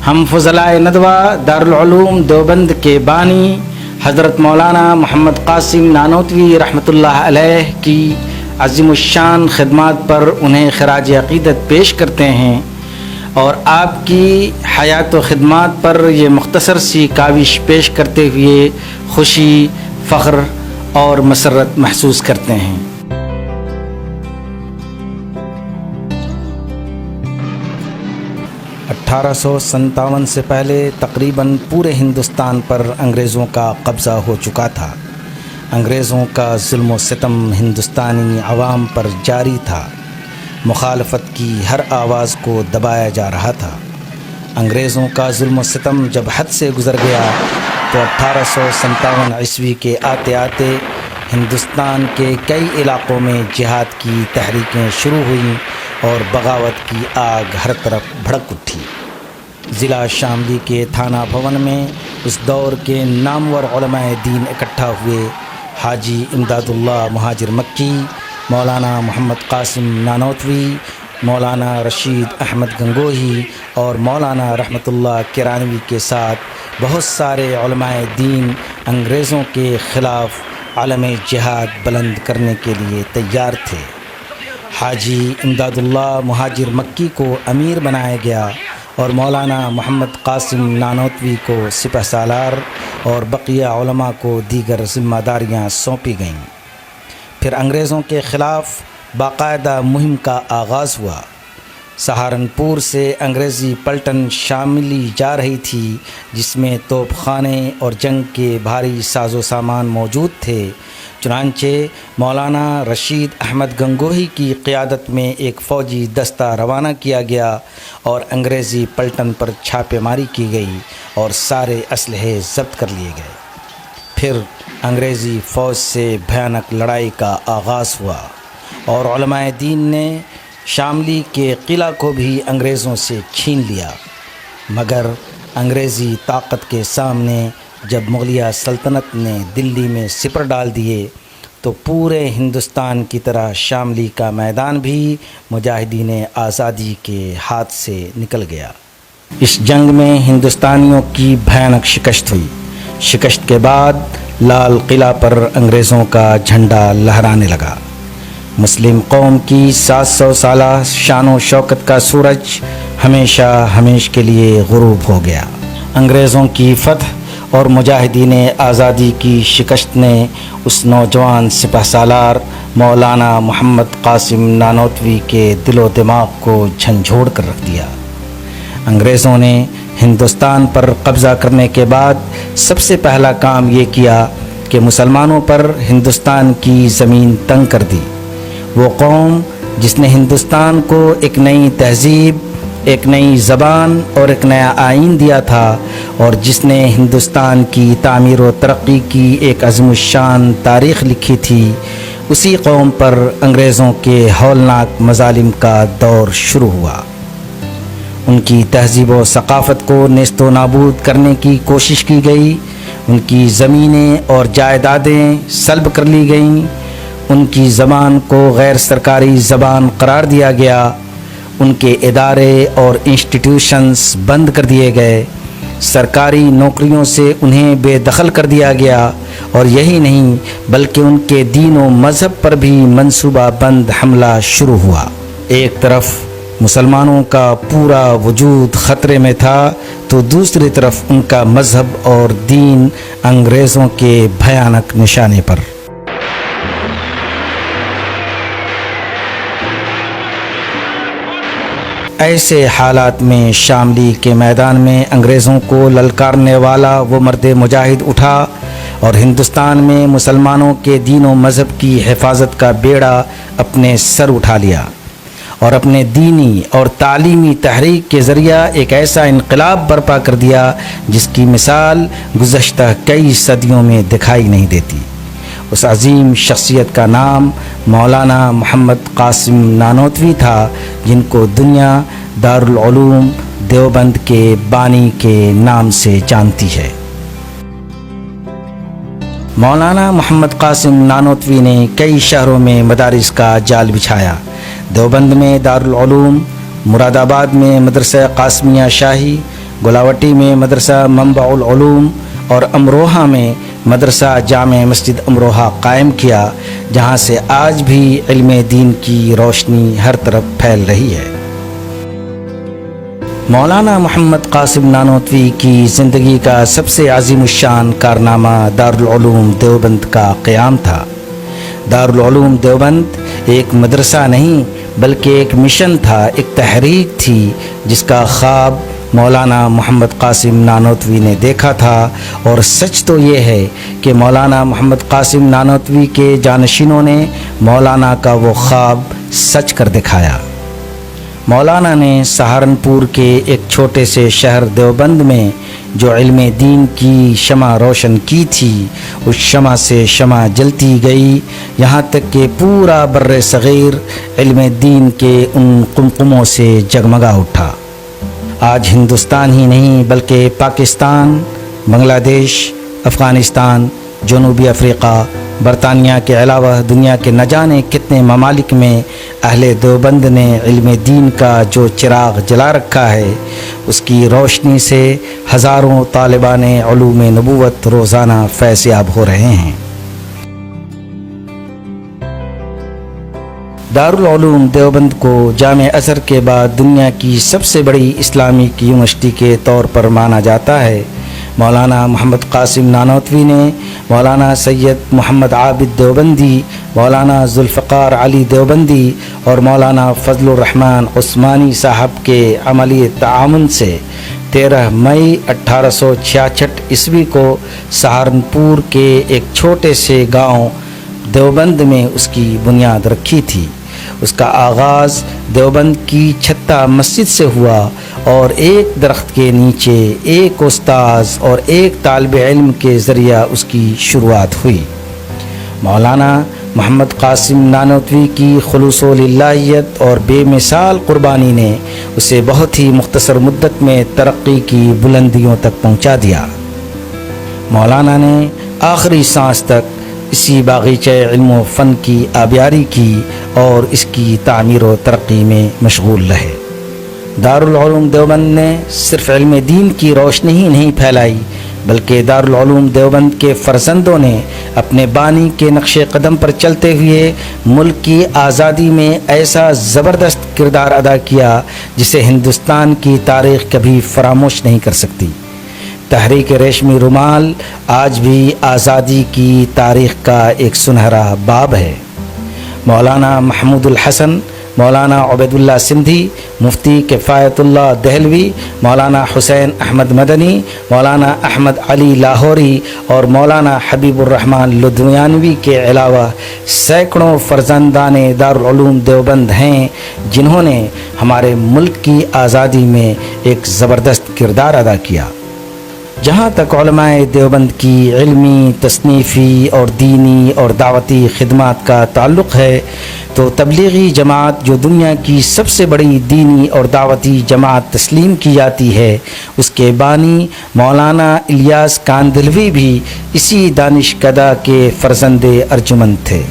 ہم فضلائے ندوہ دارالعلوم دیوبند کے بانی حضرت مولانا محمد قاسم نانوتوی رحمۃ اللہ علیہ کی عظیم الشان خدمات پر انہیں خراج عقیدت پیش کرتے ہیں اور آپ کی حیات و خدمات پر یہ مختصر سی کاوش پیش کرتے ہوئے خوشی، فخر اور مسرت محسوس کرتے ہیں۔ 1857 سے پہلے تقریباً پورے ہندوستان پر انگریزوں کا قبضہ ہو چکا تھا۔ انگریزوں کا ظلم و ستم ہندوستانی عوام پر جاری تھا۔ مخالفت کی ہر آواز کو دبایا جا رہا تھا۔ انگریزوں کا ظلم و ستم جب حد سے گزر گیا تو 1857 عیسوی کے آتے آتے ہندوستان کے کئی علاقوں میں جہاد کی تحریکیں شروع ہوئیں اور بغاوت کی آگ ہر طرف بھڑک اٹھی۔ ضلع شاملی کے تھانہ بھون میں اس دور کے نامور علماء دین اکٹھا ہوئے۔ حاجی امداد اللہ مہاجر مکی، مولانا محمد قاسم نانوتوی، مولانا رشید احمد گنگوہی اور مولانا رحمت اللہ کرانوی کے ساتھ بہت سارے علماء دین انگریزوں کے خلاف علم جہاد بلند کرنے کے لیے تیار تھے۔ حاجی امداد اللہ مہاجر مکی کو امیر بنایا گیا اور مولانا محمد قاسم نانوتوی کو سپہ سالار اور بقیہ علماء کو دیگر ذمہ داریاں سونپی گئیں۔ پھر انگریزوں کے خلاف باقاعدہ مہم کا آغاز ہوا۔ سہارنپور سے انگریزی پلٹن شاملی جا رہی تھی جس میں توپ خانے اور جنگ کے بھاری ساز و سامان موجود تھے۔ چنانچہ مولانا رشید احمد گنگوہی کی قیادت میں ایک فوجی دستہ روانہ کیا گیا اور انگریزی پلٹن پر چھاپے ماری کی گئی اور سارے اسلحے ضبط کر لیے گئے۔ پھر انگریزی فوج سے بھیانک لڑائی کا آغاز ہوا اور علماء دین نے شاملی کے قلعہ کو بھی انگریزوں سے چھین لیا، مگر انگریزی طاقت کے سامنے جب مغلیہ سلطنت نے دلی میں سپر ڈال دیے تو پورے ہندوستان کی طرح شاملی کا میدان بھی مجاہدین آزادی کے ہاتھ سے نکل گیا۔ اس جنگ میں ہندوستانیوں کی بھیانک شکست ہوئی۔ شکست کے بعد لال قلعہ پر انگریزوں کا جھنڈا لہرانے لگا۔ مسلم قوم کی 700 سالہ شان و شوکت کا سورج ہمیشہ کے لیے غروب ہو گیا۔ انگریزوں کی فتح اور مجاہدین آزادی کی شکست نے اس نوجوان سپہ سالار مولانا محمد قاسم نانوتوی کے دل و دماغ کو جھنجھوڑ کر رکھ دیا۔ انگریزوں نے ہندوستان پر قبضہ کرنے کے بعد سب سے پہلا کام یہ کیا کہ مسلمانوں پر ہندوستان کی زمین تنگ کر دی۔ وہ قوم جس نے ہندوستان کو ایک نئی تہذیب، ایک نئی زبان اور ایک نیا آئین دیا تھا اور جس نے ہندوستان کی تعمیر و ترقی کی ایک عظیم الشان تاریخ لکھی تھی، اسی قوم پر انگریزوں کے ہولناک مظالم کا دور شروع ہوا۔ ان کی تہذیب و ثقافت کو نیست و نابود کرنے کی کوشش کی گئی، ان کی زمینیں اور جائیدادیں سلب کر لی گئیں، ان کی زبان کو غیر سرکاری زبان قرار دیا گیا، ان کے ادارے اور انسٹیٹیوشنز بند کر دیے گئے، سرکاری نوکریوں سے انہیں بے دخل کر دیا گیا اور یہی نہیں بلکہ ان کے دین و مذہب پر بھی منصوبہ بند حملہ شروع ہوا۔ ایک طرف مسلمانوں کا پورا وجود خطرے میں تھا تو دوسری طرف ان کا مذہب اور دین انگریزوں کے بھیانک نشانے پر۔ ایسے حالات میں شاملی کے میدان میں انگریزوں کو للکارنے والا وہ مرد مجاہد اٹھا اور ہندوستان میں مسلمانوں کے دین و مذہب کی حفاظت کا بیڑا اپنے سر اٹھا لیا اور اپنے دینی اور تعلیمی تحریک کے ذریعہ ایک ایسا انقلاب برپا کر دیا جس کی مثال گزشتہ کئی صدیوں میں دکھائی نہیں دیتی۔ اس عظیم شخصیت کا نام مولانا محمد قاسم نانوتوی تھا، جن کو دنیا دارالعلوم دیوبند کے بانی کے نام سے جانتی ہے۔ مولانا محمد قاسم نانوتوی نے کئی شہروں میں مدارس کا جال بچھایا۔ دیوبند میں دارالعلوم، مراد آباد میں مدرسہ قاسمیہ شاہی، گلاوٹی میں مدرسہ منبع العلوم اور امروہہ میں مدرسہ جامع مسجد امروہہ قائم کیا، جہاں سے آج بھی علم دین کی روشنی ہر طرف پھیل رہی ہے۔ مولانا محمد قاسم نانوتوی کی زندگی کا سب سے عظیم الشان کارنامہ دارالعلوم دیوبند کا قیام تھا۔ دارالعلوم دیوبند ایک مدرسہ نہیں بلکہ ایک مشن تھا، ایک تحریک تھی جس کا خواب مولانا محمد قاسم نانوتوی نے دیکھا تھا، اور سچ تو یہ ہے کہ مولانا محمد قاسم نانوتوی کے جانشینوں نے مولانا کا وہ خواب سچ کر دکھایا۔ مولانا نے سہارنپور کے ایک چھوٹے سے شہر دیوبند میں جو علم دین کی شمع روشن کی تھی، اس شمع سے شمع جلتی گئی، یہاں تک کہ پورا بر صغیر علم دین کے ان قمقموں سے جگمگا اٹھا۔ آج ہندوستان ہی نہیں بلکہ پاکستان، بنگلہ دیش، افغانستان، جنوبی افریقہ، برطانیہ کے علاوہ دنیا کے نہ جانے کتنے ممالک میں اہل دیوبند نے علم دین کا جو چراغ جلا رکھا ہے، اس کی روشنی سے ہزاروں طالبان علوم نبوت روزانہ فیض یاب ہو رہے ہیں۔ دارالعلوم دیوبند کو جامع ازہر کے بعد دنیا کی سب سے بڑی اسلامک یونیورسٹی کے طور پر مانا جاتا ہے۔ مولانا محمد قاسم نانوتوی نے مولانا سید محمد عابد دیوبندی، مولانا ذوالفقار علی دیوبندی اور مولانا فضل الرحمن عثمانی صاحب کے عملی تعاون سے 13 مئی 1866 عیسوی کو سہارنپور کے ایک چھوٹے سے گاؤں دیوبند میں اس کی بنیاد رکھی تھی۔ اس کا آغاز دیوبند کی چھتہ مسجد سے ہوا اور ایک درخت کے نیچے ایک استاذ اور ایک طالب علم کے ذریعہ اس کی شروعات ہوئی۔ مولانا محمد قاسم نانوتوی کی خلوص و للہیت اور بے مثال قربانی نے اسے بہت ہی مختصر مدت میں ترقی کی بلندیوں تک پہنچا دیا۔ مولانا نے آخری سانس تک اسی باغیچہ علم و فن کی آبیاری کی اور اس کی تعمیر و ترقی میں مشغول رہے۔ دارالعلوم دیوبند نے صرف علم دین کی روشنی ہی نہیں پھیلائی بلکہ دارالعلوم دیوبند کے فرزندوں نے اپنے بانی کے نقش قدم پر چلتے ہوئے ملک کی آزادی میں ایسا زبردست کردار ادا کیا جسے ہندوستان کی تاریخ کبھی فراموش نہیں کر سکتی۔ تحریک ریشمی رومال آج بھی آزادی کی تاریخ کا ایک سنہرا باب ہے۔ مولانا محمود الحسن، مولانا عبید اللہ سندھی، مفتی کفایت اللہ دہلوی، مولانا حسین احمد مدنی، مولانا احمد علی لاہوری اور مولانا حبیب الرحمن لدھیانوی کے علاوہ سینکڑوں فرزندان دارالعلوم دیوبند ہیں جنہوں نے ہمارے ملک کی آزادی میں ایک زبردست کردار ادا کیا۔ جہاں تک علماء دیوبند کی علمی، تصنیفی اور دینی اور دعوتی خدمات کا تعلق ہے تو تبلیغی جماعت جو دنیا کی سب سے بڑی دینی اور دعوتی جماعت تسلیم کی جاتی ہے، اس کے بانی مولانا الیاس کاندھلوی بھی اسی دانشکدہ کے فرزند ارجمند تھے۔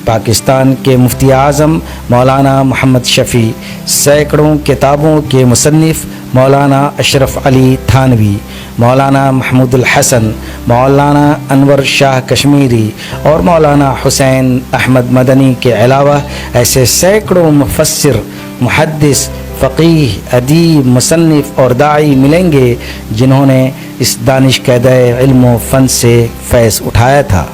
پاکستان کے مفتی اعظم مولانا محمد شفیع، سینکڑوں کتابوں کے مصنف مولانا اشرف علی تھانوی، مولانا محمود الحسن، مولانا انور شاہ کشمیری اور مولانا حسین احمد مدنی کے علاوہ ایسے سینکڑوں مفسر، محدث، فقیہ، ادیب، مصنف اور داعی ملیں گے جنہوں نے اس دانشکدہ علم و فن سے فیض اٹھایا تھا۔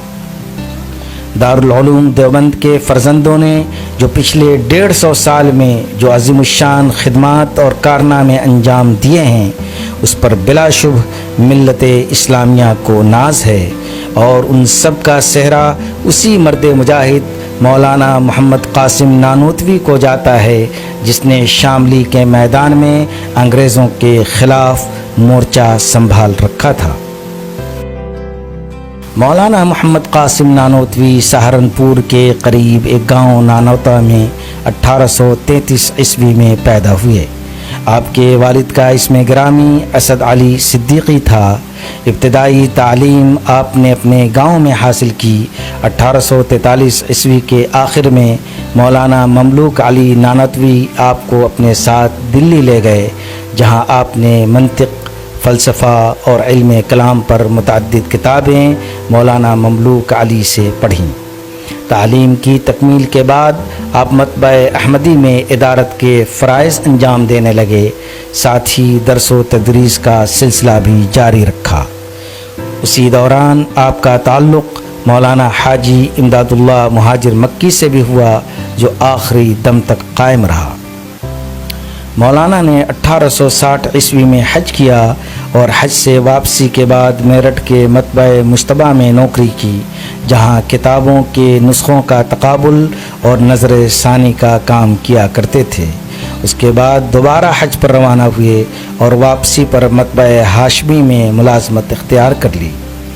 دارالعلوم دیوبند کے فرزندوں نے جو پچھلے 150 سال میں جو عظیم الشان خدمات اور کارنامے انجام دیے ہیں، اس پر بلا شبہ ملت اسلامیہ کو ناز ہے، اور ان سب کا صحرا اسی مرد مجاہد مولانا محمد قاسم نانوتوی کو جاتا ہے جس نے شاملی کے میدان میں انگریزوں کے خلاف مورچہ سنبھال رکھا تھا۔ مولانا محمد قاسم نانوتوی سہارنپور کے قریب ایک گاؤں نانوتا میں 1833 عیسوی میں پیدا ہوئے۔ آپ کے والد کا اسم گرامی اسد علی صدیقی تھا۔ ابتدائی تعلیم آپ نے اپنے گاؤں میں حاصل کی۔ 1843 عیسوی کے آخر میں مولانا مملوک علی نانوتوی آپ کو اپنے ساتھ دلی لے گئے، جہاں آپ نے منطق، فلسفہ اور علم کلام پر متعدد کتابیں مولانا مملوک علی سے پڑھیں۔ تعلیم کی تکمیل کے بعد آپ مطبع احمدی میں ادارت کے فرائض انجام دینے لگے، ساتھ ہی درس و تدریس کا سلسلہ بھی جاری رکھا۔ اسی دوران آپ کا تعلق مولانا حاجی امداد اللہ مہاجر مکی سے بھی ہوا، جو آخری دم تک قائم رہا۔ مولانا نے 1860 عیسوی میں حج کیا اور حج سے واپسی کے بعد میرٹھ کے مطبع مجتبیٰ میں نوکری کی، جہاں کتابوں کے نسخوں کا تقابل اور نظر ثانی کا کام کیا کرتے تھے۔ اس کے بعد دوبارہ حج پر روانہ ہوئے اور واپسی پر مطبع ہاشمی میں ملازمت اختیار کر لی۔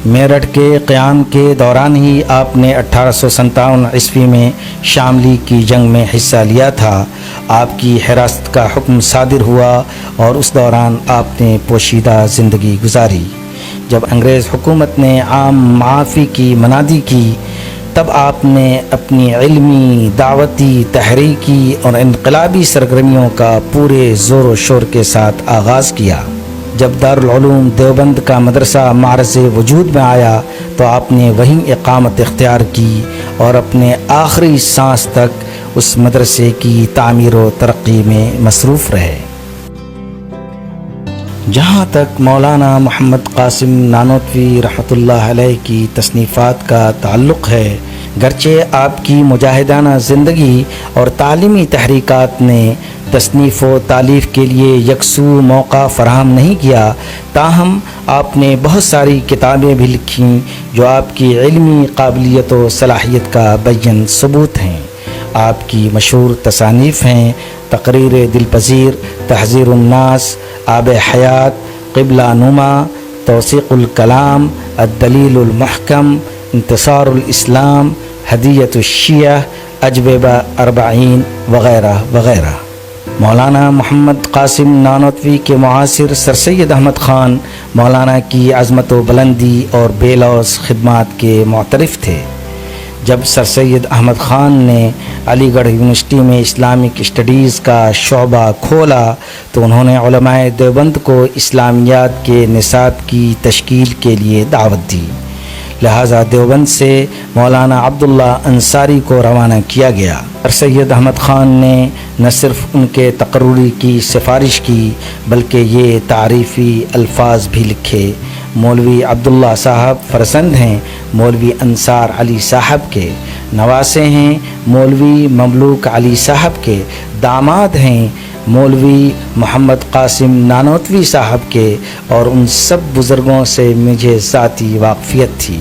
میرٹھ کے قیام کے دوران ہی آپ نے 1857 عیسوی میں شاملی کی جنگ میں حصہ لیا تھا۔ آپ کی حراست کا حکم صادر ہوا اور اس دوران آپ نے پوشیدہ زندگی گزاری۔ جب انگریز حکومت نے عام معافی کی منادی کی، تب آپ نے اپنی علمی، دعوتی، تحریکی اور انقلابی سرگرمیوں کا پورے زور و شور کے ساتھ آغاز کیا۔ جب دارالعلوم دیوبند کا مدرسہ معرض وجود میں آیا تو آپ نے وہیں اقامت اختیار کی اور اپنے آخری سانس تک اس مدرسے کی تعمیر و ترقی میں مصروف رہے۔ جہاں تک مولانا محمد قاسم نانوتوی رحمۃ اللہ علیہ کی تصنیفات کا تعلق ہے، گرچہ آپ کی مجاہدانہ زندگی اور تعلیمی تحریکات نے تصنیف و تالیف کے لیے یکسو موقع فراہم نہیں کیا، تاہم آپ نے بہت ساری کتابیں بھی لکھیں جو آپ کی علمی قابلیت و صلاحیت کا بین ثبوت ہیں۔ آپ کی مشہور تصانیف ہیں تقریر دلپذیر، تحذیر الناس، آب حیات، قبلہ نما، توثیق الکلام، الدلیل المحکم، انتصار الاسلام، ہدیۃ الشیعہ، اجوبہ اربعین وغیرہ وغیرہ۔ مولانا محمد قاسم نانوتوی کے معاصر سر سید احمد خان مولانا کی عظمت و بلندی اور بے لوث خدمات کے معترف تھے۔ جب سر سید احمد خان نے علی گڑھ یونیورسٹی میں اسلامک اسٹڈیز کا شعبہ کھولا تو انہوں نے علماء دیوبند کو اسلامیات کے نصاب کی تشکیل کے لیے دعوت دی، لہٰذا دیوبند سے مولانا عبداللہ انصاری کو روانہ کیا گیا۔ سر سید احمد خان نے نہ صرف ان کے تقرری کی سفارش کی بلکہ یہ تعریفی الفاظ بھی لکھے۔ مولوی عبداللہ صاحب فرزند ہیں مولوی انصار علی صاحب کے، نواسے ہیں مولوی مملوک علی صاحب کے، داماد ہیں مولوی محمد قاسم نانوتوی صاحب کے، اور ان سب بزرگوں سے مجھے ذاتی واقفیت تھی۔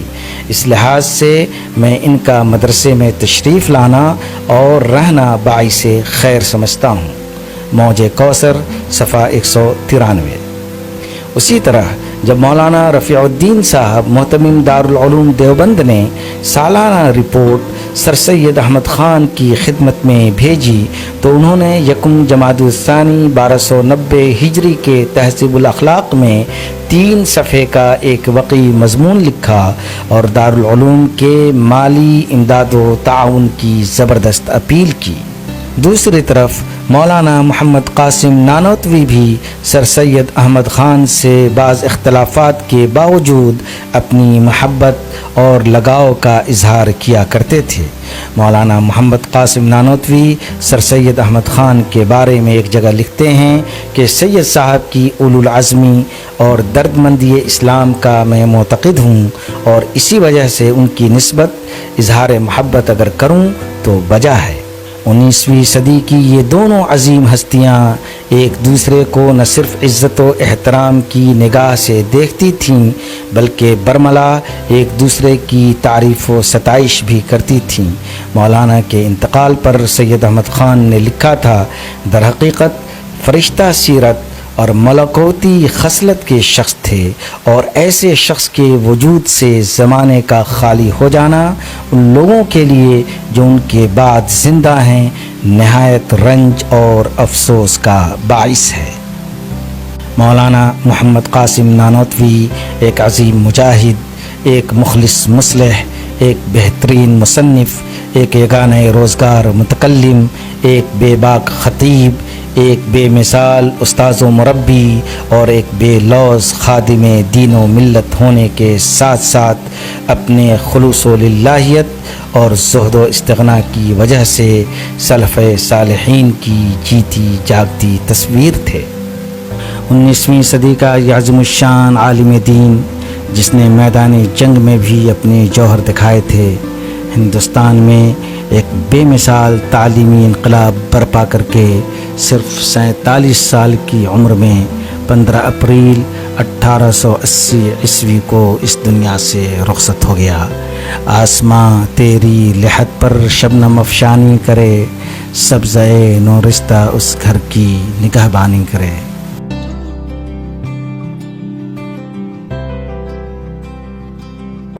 اس لحاظ سے میں ان کا مدرسے میں تشریف لانا اور رہنا باعث خیر سمجھتا ہوں۔ موج کوثر صفحہ 193۔ اسی طرح جب مولانا رفیع الدین صاحب محتمم دارالعلوم دیوبند نے سالانہ رپورٹ سر سید احمد خان کی خدمت میں بھیجی تو انہوں نے یکم جمادی الثانی 1290 ہجری کے تہذیب الاخلاق میں 3 صفحے کا ایک وقی مضمون لکھا اور دارالعلوم کے مالی امداد و تعاون کی زبردست اپیل کی۔ دوسری طرف مولانا محمد قاسم نانوتوی بھی سر سید احمد خان سے بعض اختلافات کے باوجود اپنی محبت اور لگاؤ کا اظہار کیا کرتے تھے۔ مولانا محمد قاسم نانوتوی سر سید احمد خان کے بارے میں ایک جگہ لکھتے ہیں کہ سید صاحب کی اولو العزمی اور دردمندی اسلام کا میں معتقد ہوں، اور اسی وجہ سے ان کی نسبت اظہار محبت اگر کروں تو بجا ہے۔ 19ویں صدی کی یہ دونوں عظیم ہستیاں ایک دوسرے کو نہ صرف عزت و احترام کی نگاہ سے دیکھتی تھیں بلکہ برملا ایک دوسرے کی تعریف و ستائش بھی کرتی تھیں۔ مولانا کے انتقال پر سید احمد خان نے لکھا تھا، در حقیقت فرشتہ سیرت اور ملکوتی خصلت کے شخص تھے، اور ایسے شخص کے وجود سے زمانے کا خالی ہو جانا ان لوگوں کے لیے جو ان کے بعد زندہ ہیں نہایت رنج اور افسوس کا باعث ہے۔ مولانا محمد قاسم نانوتوی ایک عظیم مجاہد، ایک مخلص مصلح، ایک بہترین مصنف، ایک یگانہ روزگار متکلم، ایک بے باک خطیب، ایک بے مثال استاذ و مربی اور ایک بے لوث خادم دین و ملت ہونے کے ساتھ ساتھ اپنے خلوص و للہیت اور زہد و استغنا کی وجہ سے سلف صالحین کی جیتی جاگتی تصویر تھے۔ 19ویں صدی کا یہ عظیم الشان عالم دین جس نے میدان جنگ میں بھی اپنے جوہر دکھائے تھے، ہندوستان میں ایک بے مثال تعلیمی انقلاب برپا کر کے صرف 47 سال کی عمر میں 15 اپریل 1880 عیسوی کو اس دنیا سے رخصت ہو گیا۔ آسماں تیری لحد پر شبنم افشانی کرے، سبزۂ نورستہ اس گھر کی نگہبانی کرے۔